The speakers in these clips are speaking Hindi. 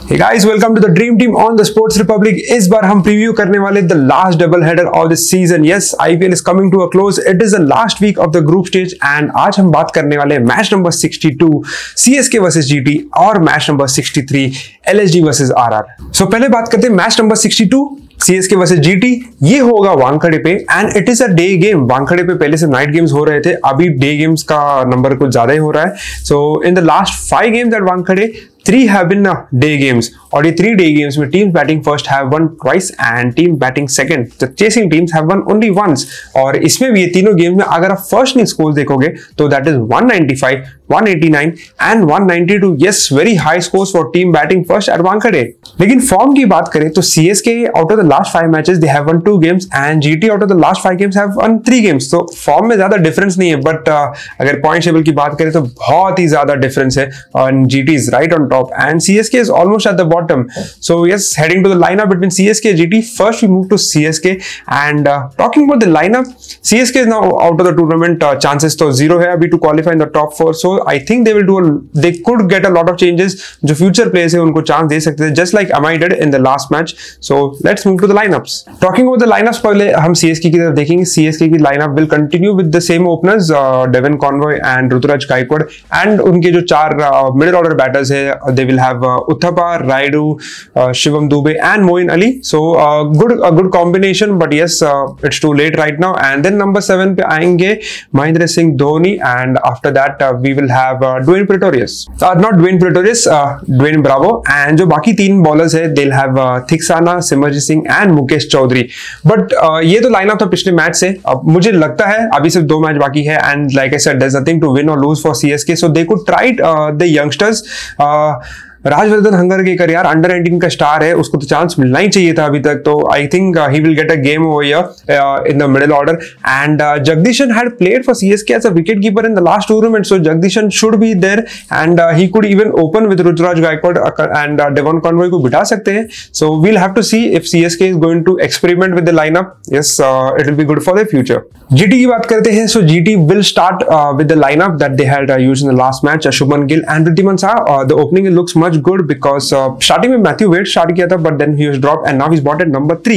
Hey guys, welcome to the Dream Team on the Sports Republic. इस बार हम प्रीव्यू करने वाले the last double header of the season. Yes, IPL is coming to a close. It is the last week of the group stage and आज हम बात करने वाले match number 62 CSK versus GT और match number 63 LSG versus RR. So पहले बात करते हैं match number 62 CSK versus GT. ये होगा वानखेड़े पे and it is a day game. Wankhede पे पहले से नाइट गेम्स हो रहे थे, अभी डे गेम्स का नंबर कुछ ज्यादा ही हो रहा है. So in the last 5 games at Wankhede 3 have been day games और ये 3 day games में teams batting first have won twice and team batting second. The chasing teams have won only once और इसमें भी ये तीनों गेम्स में अगर आप फर्स्ट इनिंग स्कोर देखोगे तो that is 195, 189 and 192. Yes, very high scores for team batting first at Wankhede. लेकिन फॉर्म की बात करें तो CSK out of the last 5 matches they have won 2 games and GT out of the last 5 games have won 3 games. तो फॉर्म में ज्यादा डिफरेंस नहीं है, बट अगर पॉइंट टेबल की बात करें तो बहुत ही ज्यादा डिफरेंस है और GT is right on top and CSK is almost at the bottom. So yes, heading to the lineup between CSK and GT. First we move to CSK and talking about the lineup, CSK is now out of the tournament. Chances तो zero है अभी to qualify in the top 4. So I think they could get a lot of changes. जो future players है उनको chance दे सकते थे, just like Amai did in the last match. So let's move to the lineups. Talking about the lineups, पहले हम CSK की तरफ देखेंगे. CSK की lineup will continue with the same openers, Devon Conway and Ruturaj Gaikwad, and उनके जो 4 middle order batters है, they will have Uthappa, Raidu, Shivam Dube and Moeen Ali. So a good combination, but yes, it's too late right now. And then number 7 पे आएंगे Mahendra Singh Dhoni and after that we will have Dwayne Pretorius. Not Dwayne Pretorius, Dwayne Bravo. And जो बाकी 3 bowlers है, they'll have Thiksana, Simarjit Singh and Mukesh Chaudhary. But ये तो लाइनअप था पिछले मैच से. अब मुझे लगता है अभी सिर्फ 2 मैच बाकी है and like I said, there's nothing to win or lose for CSK. So they could try the youngsters. Rajvardhan हंगरकेकर यार अंडर 19 का स्टार है, उसको तो चांस मिलना ही चाहिए था अभी तक. तो I think he will get a game over here in the middle order. And Jagadeesan had played for CSK as a wicket keeper in the last tournament, so Jagadeesan should be there and he could even open with Ruturaj Gaikwad and Devon Conway को बिठा सकते हैं. So we'll have to see if CSK is going to experiment with the lineup. Yes, it will be good for the future. GT की बात करते हैं. So GT will start with the lineup that they had used in the last match. Shubman Gill and Wriddhiman Saha. The opening looks much good because starting में Matthew Wade start किया था, but then he was dropped and now he's bought at number 3.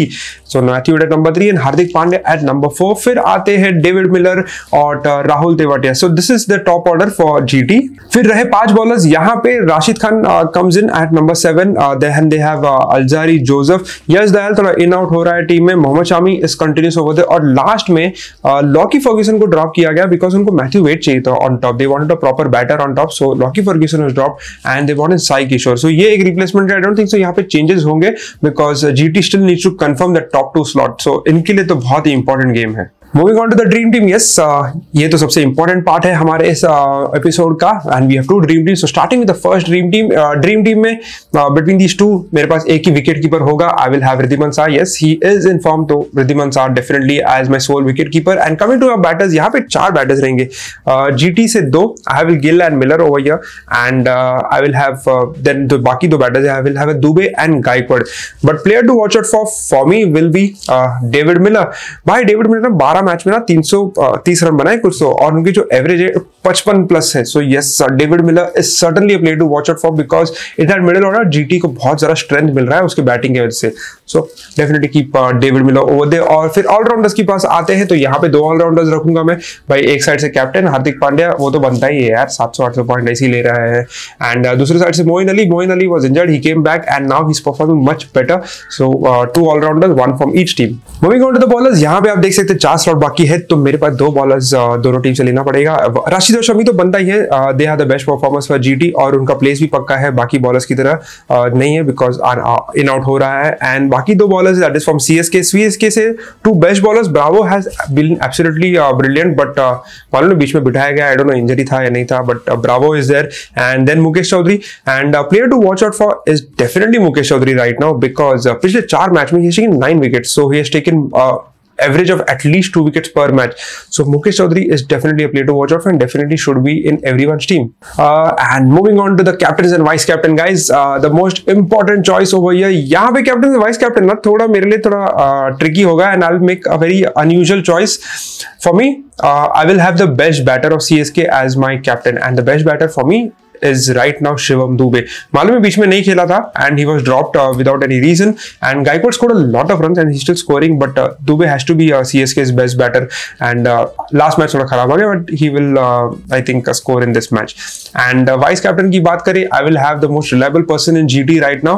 So Matthew Wade at number 3 and Hardik Pandya at number 4. फिर आते हैं David Miller और Rahul Tewatia. So this is the top order for GT. फिर रहे 5 bowlers. यहाँ पे Rashid Khan comes in at number 7. Then they have Alzari Joseph. Yash Dayal थोड़ा in out हो रहा है टीम में. Mohammed Shami is continuous over there. और लास्ट में Lockie Ferguson को ड्रॉप किया गया because उनको Matthew Wade चाहिए था on top. They wanted a proper batter on top. So Lockie Ferguson was dropped and they wanted Sai Kishore. So ये एक रिप्लेसमेंट है. आई डोंट थिंक सो यहाँ पे चेंजेस होंगे because GT still needs to confirm the top 2 slot. So इनके लिए तो बहुत ही इंपॉर्टेंट गेम है. Moving on to the Dream Team. Yes, ये तो सबसे important part है हमारे इस episode का and we have 2 Dream Teams. So starting with the first Dream Team. Dream Team में between these 2 मेरे पास एक ही wicket keeper होगा. I will have Riddhiman Shah. Yes, he is in form, तो Riddhiman Shah definitely as my sole wicket keeper. And coming to our batters, यहाँ पे 4 batters रहेंगे. GT से 2. I will Gill and Miller over here and I will have then the बाकी 2 batters I will have a Dube and Gaikwad. But player to watch out for me will be David Miller. भाई David Miller ना 12 मैच में ना 330 रन बनाए कुछ, और उनकी जो एवरेज है 55 प्लस है. So yes, David Miller is certainly a player to watch out for because it had middle order. GT को बहुत ज्यादा स्ट्रेंथ मिल रहा है उसके बैटिंग की वजह से. So definitely keep David Miller over there. और फिर ऑलराउंडर्स के पास आते हैं तो यहाँ पे 2 ऑलराउंडर्स रखूंगा मैं. भाई एक साइड से कैप्टन हार्दिक पांड्या, वो तो बनता ही है यार, 700-800 पॉइंट ऐसे ही ले रहा है. एंड दूसरी साइड से Moeen Ali was injured, he came back and now he is performing much better. So 2 allrounders, 1 from each team. Moving on to the bowlers. यहाँ पे आप देख सकते हैं 4 स्लॉट बाकी है, तो मेरे पास 2 बॉलर्स दोनों टीम से लेना पड़ेगा. राशिद और शमी तो बनता ही है, they are the best performers for GT और उनका प्लेस भी पक्का है, बाकी बॉलर्स की तरह नहीं है बिकॉज इन आउट हो रहा है. एंड बाकी 2 bowlers that is from CSK से 2 best bowlers. Bravo has been absolutely brilliant, but मालूम नहीं बीच में बिठाया गया, आई डोंट नो इंजरी था या नहीं था, but Bravo is there. And then Mukesh Choudhary and player to watch out for is definitely Mukesh Choudhary right now because पिछले 4 मैच में he has taken 9 wickets, so he has taken average of at least 2 wickets per match. So Mukesh Chaudhary is definitely a player to watch out for and definitely should be in everyone's team. And moving on to the captains and vice captain guys, the most important choice over here. यहाँ पे captain and vice captain ना थोड़ा मेरे लिए थोड़ा tricky होगा and I'll make a very unusual choice. For me, I will have the best batter of CSK as my captain and the best batter for me is right now Shivam Dube. मालूम है बीच में नहीं खेला था and he was dropped without any reason, and Gaikwad scored a lot of runs and he's still scoring, but Dube has to be CSK's best batter, and last match थोड़ा खराब हो गया, but he will I think score in this match. And vice captain की बात करें, I will have the most reliable person in GT right now,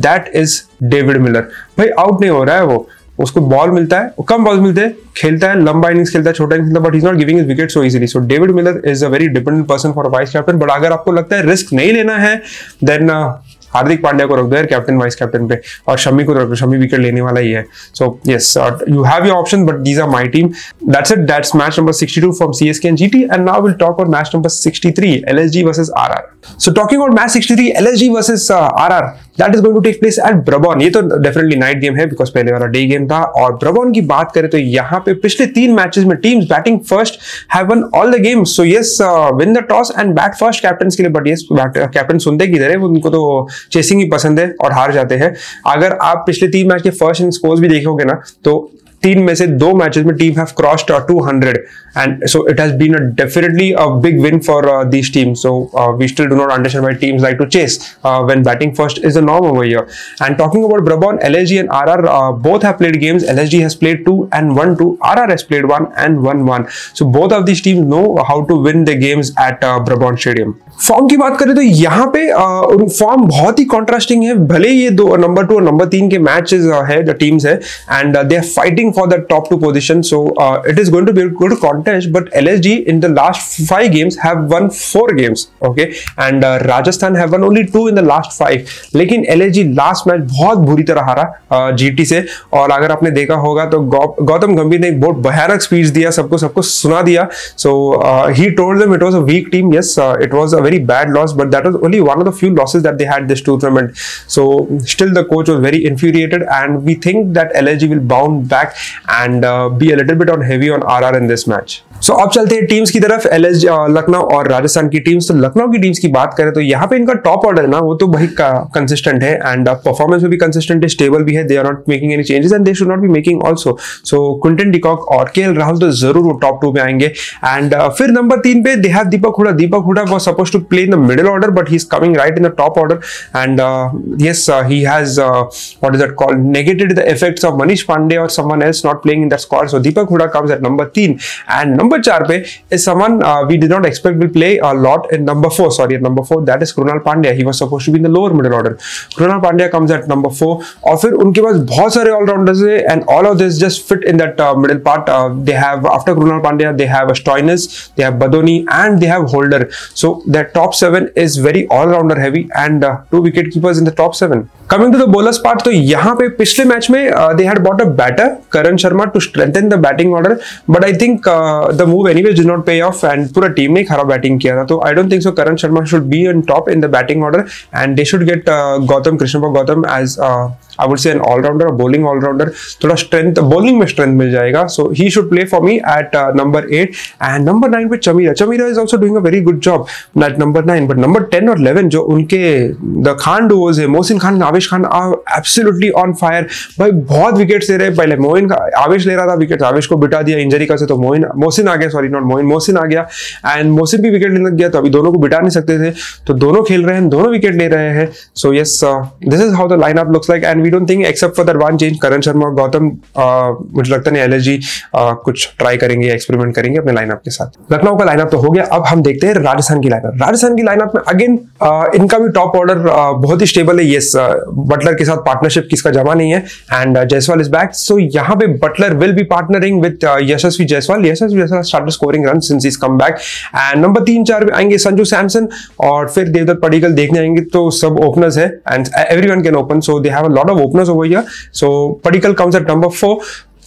that is David Miller. भाई आउट नहीं हो रहा है वो, उसको बॉल मिलता है, कम बॉल मिलते हैं, खेलता है, लंबा इनिंग्स खेलता है, छोटा इनिंग्स खेलता है, but he is not giving his wicket so easily. So David Miller is a very dependent person for vice captain. But अगर आपको लगता है रिस्क नहीं लेना है, देन हार्दिक पांड्या को रख दो यार कैप्टन वाइस कैप्टन पे, और शमी को रख दो, शमी विकेट लेने वाला ही है. So yes, you have your option, but these are my team. That's it, that's match number 62 from CSK and GT, and now we'll talk about match number 63, LSG versus RR. So talking about match 63, LSG versus RR, that is going to take place at Brabon. ये तो डेफिनेटली नाइट गेम है बिकॉज पहले वाला डे गेम था. और ब्रबॉन की बात करें तो यहाँ पे पिछले 3 मैचेस में teams batting first have one all the games. So yes, win the toss and bat first captain के लिए, बट यस कैप्टन सुनते किधर है, उनको तो चेसिंग ही पसंद है और हार जाते हैं. अगर आप पिछले 3 मैच के फर्स्ट इनिंग स्कोर्स भी देखोगे ना, तो 3 में से 2 मैचेस में team have crossed 200, and so it has been definitely a big win for these teams. So we still do not understand why teams like to chase when batting first is the norm over here. And talking about Brabon, LSG and RR both have played games. LSG has played 2 and won 2. RR has played 1 and won 1. So both of these teams know how to win the games at Brabon Stadium. Form की बात करें तो यहाँ पे फॉर्म बहुत ही कॉन्ट्रास्टिंग है. भले ये नंबर 2 और नंबर 3 के मैचेस है, जो टीम्स है, and they are fighting for the top 2 position. So it is going to be good contest, but LSG in the last 5 games have won 4 games, okay, and Rajasthan have won only 2 in the last 5. लेकिन LSG लास्ट मैच बहुत बुरी तरह हारा GT से, और अगर आपने देखा होगा तो गौतम गंभीर ने एक बहुत भयानक स्पीच दिया, सबको सुना दिया. So he told them it was a weak team. Yes, it was a very bad loss, but that was only one of the few losses that they had this tournament. So still the coach was very infuriated, and we think that LSG will bounce back and be a little bit on heavy on RR in this match. So अब चलते हैं टीम्स की तरफ, LSG लखनऊ और राजस्थान की टीम्स. तो लखनऊ की टीम्स की बात करें तो यहाँ पे इनका टॉप ऑर्डर है ना, वो तो भाई कंसिस्टेंट है, एंड परफॉर्मेंस में भी कंसिस्टेंट है, स्टेबल भी है. They are not making any changes and they should not be making also. So Quinton de Kock और KL राहुल तो जरूर वो टॉप 2 पे आएंगे. एंड फिर नंबर 3 पे they have Deepak Hooda. Deepak Hooda was supposed to play in the middle order, but he is coming right in the top order, and yes, he has what is that called, negated the effects of Manish Pandey or someone else not playing in that squad. So Deepak Huda comes at number 3, and number 4 पे is someone we did not expect will play a lot in number 4. Sorry, at number 4, that is Krunal Pandya. He was supposed to be in the lower middle order. Krunal Pandya comes at number 4, और फिर उनके पास बहुत सारे ऑलराउंडर्स है, and all of this just fit in that middle part. They have, after Krunal Pandya, they have Stoinis, they have Badoni, and they have Holder. So their top 7 is very all-rounder heavy, and 2 wicket keepers in the top 7. Coming to the bowlers part, तो यहाँ पे पिछले मैच में they had bought a batter, Karan Sharma, to strengthen the batting order, but I think the move anyway did not pay off, and पूरा टीम ने खराब बैटिंग किया था. तो I don't think so Karan Sharma should be on top in the batting order, and they should get Krishnappa Gautam as I would say an all-rounder, a bowling all-rounder. थोड़ा strength, bowling में strength मिल जाएगा. So he should play for me at number 8, and number 9 पे Chamira. Chamira is also doing a very good job at number 9, but number 10 और 11 जो उनके the Khan duos है, मोहसिन खान, आवेश Khan are absolutely on fire. भाई बहुत विकेट्स ले रहे हैं. पहले आवेश ले रहा था विकेट, आवेश को बिठा दिया इंजरी का से, तो मोहसिन आ गया, सॉरी नॉट मोहसिन आ गया, एंड मोहसिन भी विकेट लेने लग गया, तो अभी दोनों को बिठा नहीं सकते थे, तो दोनों खेल रहे हैं, दोनों विकेट ले रहे हैं. So yes, this is how the lineup looks like, and we don't think except for that one change, Karan Sharma और गौतम, मुझे लगता नहीं LSG कुछ ट्राई करेंगे, एक्सपेरिमेंट करेंगे अपने लाइनअप के साथ. लखनऊ का लाइनअप तो हो गया. अब हम देखते हैं राजस्थान की लाइनअप. राजस्थान की लाइनअप में अगेन इनका भी टॉप ऑर्डर बहुत ही स्टेबल है. यस, बटलर के साथ पार्टनरशिप किसका जमा नहीं है, and Jaiswal is back. So यहाँ पे Buttler will be partnering with Yashasvi Jaiswal. Yashasvi Jaiswal started scoring run since he come back, and number 3-4 पे आएंगे संजू सैमसन, और फिर देवदत्त पडिक्कल देखने आएंगे. तो सब ओपनर्स है, and everyone can open, so they have a lot of openers over here. So Padikkal comes at number 4.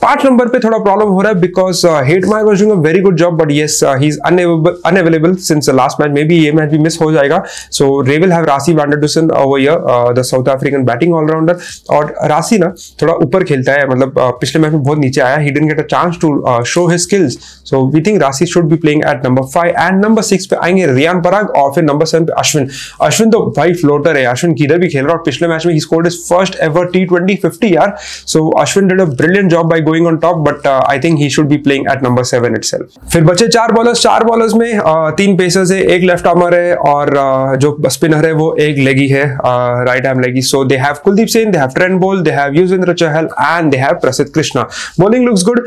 5 number पे थोड़ा प्रॉब्लम हो रहा है because Hetmyer was doing a very good job, but yes he is unavailable since last match. Maybe ये मैच भी मिस हो जाएगा. सो रे will have Rassie van der Dussen over here, the South African batting allrounder. और राशि ना थोड़ा ऊपर खेलता है, मतलब पिछले मैच में बहुत नीचे आया. He didn't get a chance to show his skills. So we think Rassie should be playing at number 5, and number 6 पे आएंगे रियान पराग, और फिर नंबर 7 पे अश्विन. अश्विन तो भाई फ्लोटर है, अश्विन किधर भी खेल रहा है, और पिछले मैच में he scored his first ever T20 50 यार. So Ashwin did a brilliant job by going on top, but I think he should be playing at number 7 itself. फिर बचे 4 बॉलर्स में 3 पेसर्स है, एक लेफ्ट आर्मर है और जो स्पिनर है वो एक लेगी है, राइट आर्म लेगी. So they have Kuldeep Sen, they have Trent Boult, they have Yuzvendra Chahal and they have Prasidh Krishna. Bowling looks good,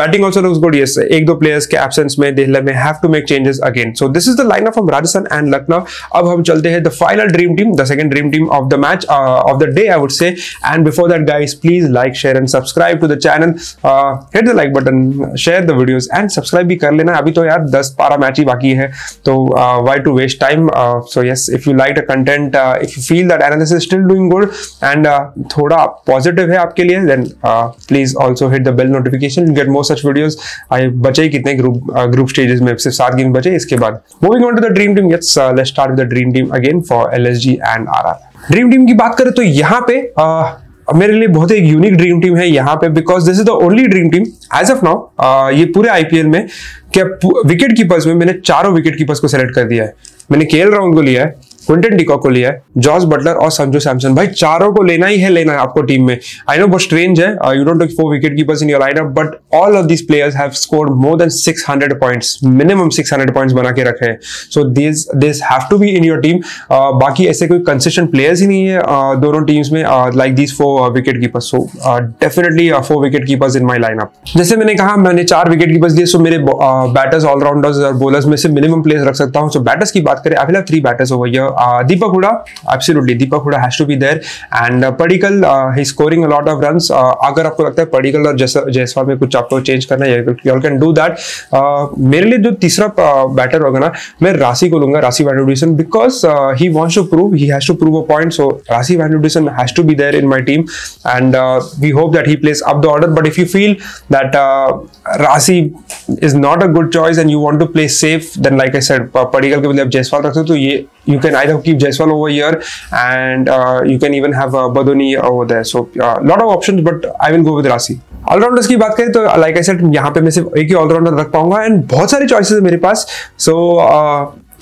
batting also looks good. Yes, एक दो players के absence में they may have to make changes again. So this is the lineup from Rajasthan and Lucknow. अब हम चलते हैं the final dream team, the second dream team of the match, of the day I would say. And before that guys, please like, share and subscribe to the channel. Hit the like button, share the videos and subscribe भी कर लेना. अभी तो यार 10-12 मैच ही बाकी है, तो why to waste time? So yes, if you like the content, if you feel that analysis is still doing good and थोड़ा positive है आपके लिए, then please also hit the bell notification to get more such videos. बचे ही कितने group stages में, सिर्फ 7 गेम बचे इसके बाद. Moving on to the dream team, yes, let's start with the dream team again for LSG and RR. Dream team की बात करें तो यहाँ पे मेरे लिए बहुत एक यूनिक ड्रीम टीम है यहाँ पे, because this is the only dream team as of now ये पूरे आईपीएल में क्या विकेट कीपर्स में मैंने चारों विकेट कीपर्स को सेलेक्ट कर दिया है. मैंने केएल राहुल को लिया है, क्विंटन डिकॉक को लिया है, जॉस बटलर और संजू सैमसन. भाई चारों को लेना ही है आपको टीम में. आई नो बहुत स्ट्रेंज है, you don't take 4 wicket keepers in your lineup, but all of these players have scored more than 600 points, minimum 600 points बना के रखे हैं. So this have to be in your team. बाकी ऐसे कोई कंसिस्टेंट प्लेयर्स ही नहीं है दोनों टीम्स में like these 4 wicket keepers. So definitely 4 wicket keepers in my lineup. जैसे मैंने कहा मैंने 4 विकेट कीपर्स दिए, सो मेरे बैटर्स, ऑलराउंडर्स और बॉलर्स में से मिनिमम प्लेयर्स रख सकता हूँ. सो बैटर्स की बात करें, I will have 3 batters over here. Deepak Hooda, absolutely Deepak Huda has to be there, and Padikkal, he's scoring a lot of runs. अगर आपको लगता है Padikkal और जायसवाल में कुछ आपको चेंज करना है, you all can do that. मेरे लिए जो तीसरा बैटर होगा ना, मैं राशि को लूंगा, Rassie van Dussen, because he wants to prove, he has to prove a point. So Rassie van Dussen has to be there in my team, and we hope that he plays up the order. But if you feel that Rashi is not a good choice and you want to play safe, then like I said, Padikkal के बदले आप जायसवाल रख सकते हो. तो ये you can either keep Jaiswal over here and you can even have Badoni over there. So lot of options, but I will go with Rashi. Allrounders की बात करें तो लाइक आई सेड यहाँ पे मैं सिर्फ एक ही ऑलराउंडर रख पाऊंगा एंड बहुत सारी चॉइसेस है मेरे पास. सो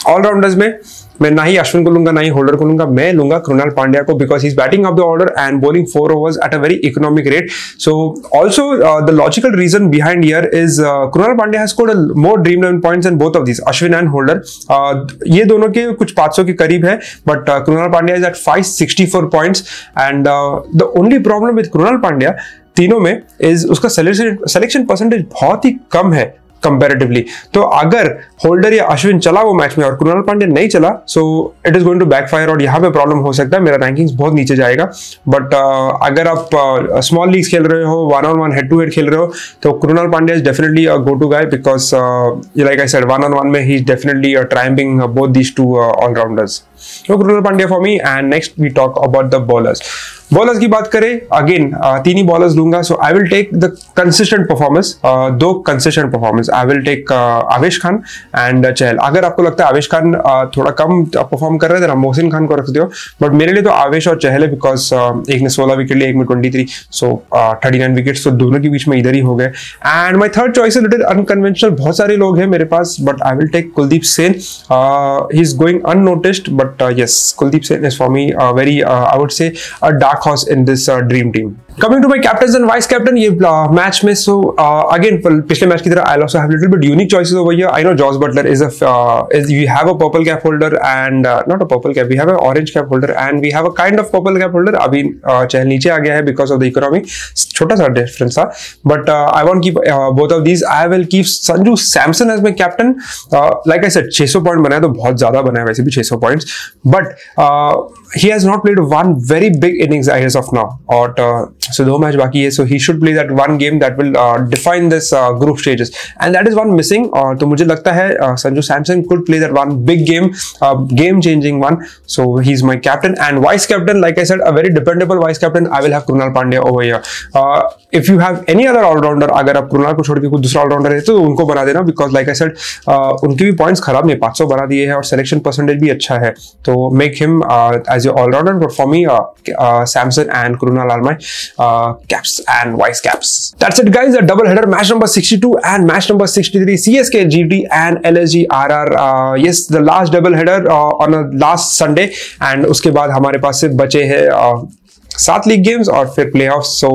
ऑलराउंडर्स में मैं ना ही अश्विन को लूंगा ना ही होल्डर को लूंगा, मैं लूंगा कृणाल पांड्या को, because he is batting up the order and bowling 4 overs at a very economic rate. So also the logical reason behind here is Krunal Pandya has scored more dream 11 points in both of this, Ashwin and Holder. ये दोनों के कुछ 500 के करीब है, but Krunal Pandya is at 564 points and the only problem with Krunal Pandya तीनों में इज उसका सिलेक्शन परसेंटेज बहुत ही कम है कंपैरेटिवली. तो अगर होल्डर या अश्विन चला वो मैच में और कृणाल पांड्या नहीं चला, so it is going to backfire और यहाँ पे प्रॉब्लम हो सकता है, मेरा रैंकिंग्स बहुत नीचे जाएगा. बट अगर आप स्मॉल लीग्स खेल रहे हो, 1-on-1 हेड टू हेड खेल रहे हो, तो Krunal Pandya is definitely a go to guy, because like I said 1-on-1 में he is definitely triumphing both these 2 allrounders. तो Krunal Pandya for me. And next we talk about the bowlers. Bowlers की बात करें, अगेन 3 ही बॉलर्स लूंगा. So I will take the consistent performance, 2 consistent performance. I will take Avesh Khan and चहल. अगर आपको लगता है आवेश खान थोड़ा कम परफॉर्म कर रहे थे, मोहसिन खान को रख सकते हो, बट मेरे लिए तो आवेश और चहल है, बिकॉज एक ने 16 विकेट लिए, एक में 23, सो 39 विकेट्स, तो दोनों के बीच में इधर ही हो गए. And my third choice is little unconventional. बहुत सारे लोग हैं मेरे पास, but I will take Kuldeep Sen. He is going unnoticed, but yes, Kuldeep Sen is for me very I would say a dark horse in this dream team. Coming to my captains and vice captain, ये मैच में so again पिछले मैच की तरह I'll also have little bit unique choices over here. I know Joss Butler is we have a purple cap holder and not a purple cap, we have an orange cap holder and we have a kind of purple cap holder. अभी चहल नीचे आ गया है because of the economy, छोटा सा डिफरेंस था, but I won't keep both of these. I will keep Sanju Samson as my captain. Like I said, 600 point बनाया तो बहुत ज्यादा बनाया वैसे भी 600 points, but he has not played one very big innings as of now, और so 2 मैच बाकी है, so he should play that one game that will define this group stages, and that is one missing. तो मुझे लगता है Sanju Samson could play that one big game, game changing one, so he's my captain. And vice captain, like I said, a very dependable vice captain, I will have Krunal Pandya over here. If you have any other all-rounder, अगर आप कृणाल को छोड़ के कोई दूसरा all-rounder है तो उनको बना देना, because like I said, उनके भी पॉइंट्स खराब नहीं, 500 बना दिए हैं और सिलेक्शन परसेंटेज भी अच्छा है, तो make him as your all-rounder. But for me, Samson and Krunal are my caps and vice caps. That's it guys, a double header, match number 62 and match number 63, CSK GT and LSG RR. Yes, the last double header on a last Sunday, and उसके बाद हमारे पास सिर्फ बचे हैं 7 लीग गेम्स और फिर playoff. So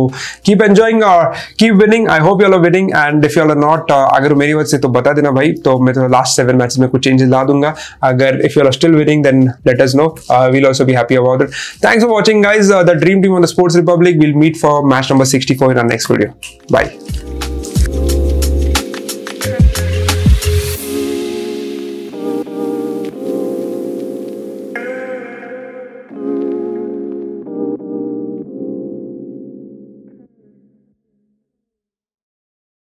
keep enjoying और keep winning. I hope you all are winning and if you all are not, अगर मेरी वजह से तो बता देना भाई, तो मैं तो लास्ट 7 मैचेस में कुछ चेंजेस ला दूंगा। अगर if you are still winning then let us know, we'll also be happy about it. Thanks for watching guys, the dream team on the Sports Republic. We'll meet for match number 64 in our next video. Bye.